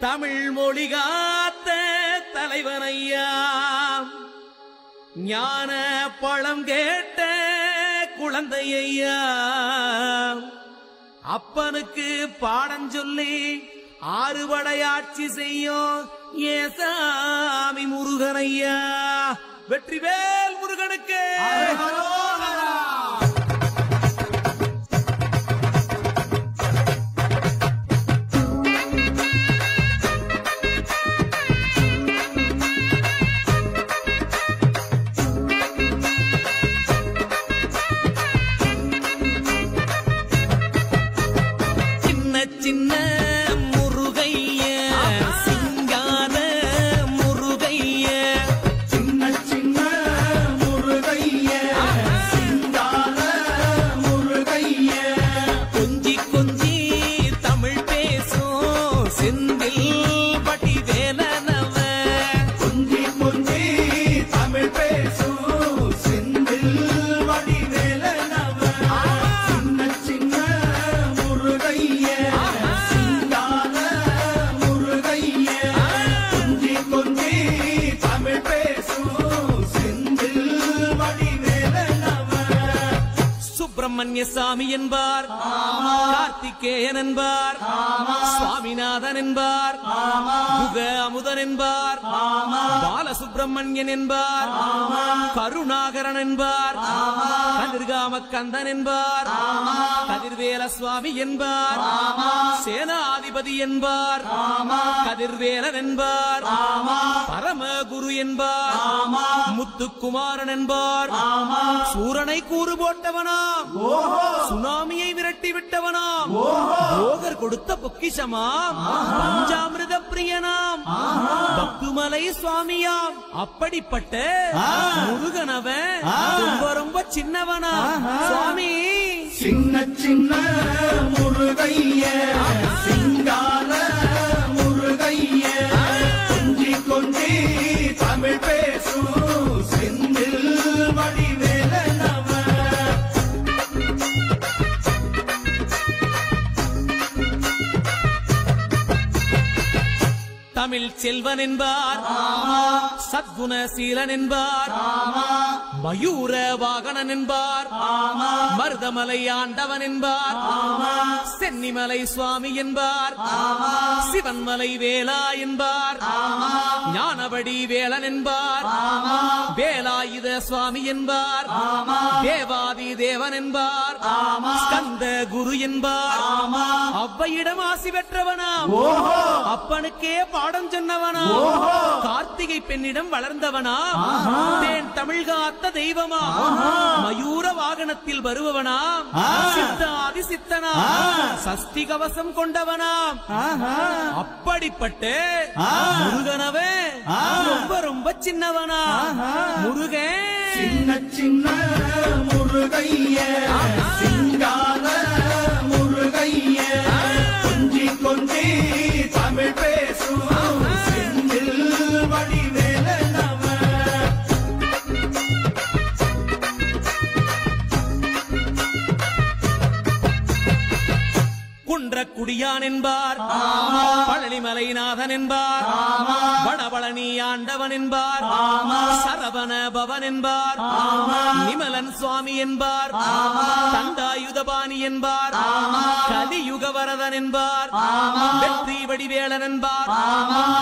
தமிழ் மொழி காத்த தலைவனையா, ஞான பழம் கேட்ட குழந்தையா, அப்பனுக்கு பாடம் சொல்லி ஆறுபடையாட்சி செய்யும் ஏசாமி முருகனையா. வெற்றிவேல் முருகனுக்கு சின்ன முருகைய சிங்கார முருகைய, சின்ன சின்ன முருகைய சிங்கார முருகைய, கொஞ்சி கொஞ்சி தமிழ் பேசும் செந்தில் பட்டி வேலனவ, கொஞ்சி கொஞ்சி தமிழ் பேசும் செந்தில் வடிவேலனவ, சின்ன சின்ன முருகைய சிங்கார முருகைய, கொஞ்சி கொஞ்சி தமிழ் பேசும் செந்தில் வடிவேலனவ. சுப்பிரமணிய சாமி என்பார், கார்த்திகேயன் என்பார், சுவாமிநாதன் என்பார், முக அமுதன் என்பார், பாலசுப்பிரமணியன் என்பார், கருணாகரன் என்பார், கதிர்காம கந்தன் என்பார், கதிர்வேல சுவாமி என்பார், சேனாதிபதி என்பார், கதிர்வேலன் என்பார், பரமகுரு என்பார், முத்துக்குமாரன் என்பார், சூரனை கூறு போட்டவனாம், சுனாமியை விரட்டி விட்டவனாம், போகர் கொடுத்த பொக்கிஷமாம், பஞ்சாமிர்த பிரியனாம், பக்துமலை சுவாமியாம். அப்படிப்பட்ட முருகனவன் ரொம்ப ரொம்ப சின்னவனா சுவாமி. சின்ன சின்ன முருகைய சிங்கார முருகைய, கொஞ்சி கொஞ்சி தமிழ் பேசும் செந்தில் வடிவேலனவ. தமிழ் செல்வன் என்பார், சத்குணசீலன் என்பார், மயூர வாகனன் என்பார், மருதமலை ஆண்டவன் என்பார், சென்னிமலை சுவாமி என்பார், சிவன்மலை வேலா என்பார், ஞானபடி வேலன் என்பார், வேலாயுத சுவாமி என்பார், தேவாதி தேவன் என்பார், ஸ்கந்த குரு என்பார், அவ்வையிடம் ஆசி பெற்றவனாம், அப்பனுக்கே பாடம் சொன்னவனா, கார்த்திகை பெண்ணிடம் வளர்ந்தவனா, தேன் தமிழ் காத்த தெய்வமா, மயூர வாகனத்தில் வருபவனாம், சித்தாதி சித்தனா, சஷ்டி கவசம் கொண்டவனாம். அப்படிப்பட்ட முருகனவே ரொம்ப ரொம்ப சின்னவனா முருகன். சின்ன சின்ன முருகைய சிங்கார முருகைய, கொஞ்சி கொஞ்சி தமிழ் பேசும் செந்தில் வடிவேலனவ. குன்றக்குடியான் என்பார், பழனிமலைநாதன் என்பார், வடபழனி ஆண்டவன் என்பார், சரவண பவன் என்பார், நிமலன் சுவாமி என்பார், தண்டாயுதபாணி என்பார், கலியுகவரதன் என்பார், வெற்றி வடிவேலன் என்பார்,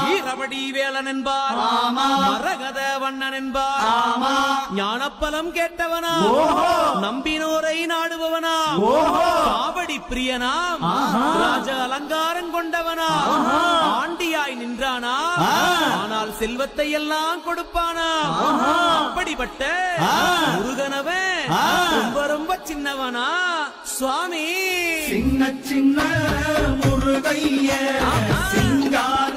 வீரவடி வேலன் என்பார், மரகத வண்ணன் என்பார், ஞானப்பலம் கேட்டவனா, நம்பினோரை நாடுபவனா, காவடி பிரியனாம், ராஜ அலங்காரம் கொண்டவனா, ஆண்டியாய் நின்றானா, ஆனால் செல்வத்தை எல்லாம் கொடுப்பானா. அப்படிப்பட்ட முருகனவன் ரொம்ப ரொம்ப சின்னவனா சுவாமி. சின்ன சின்ன முருகைய சிங்கார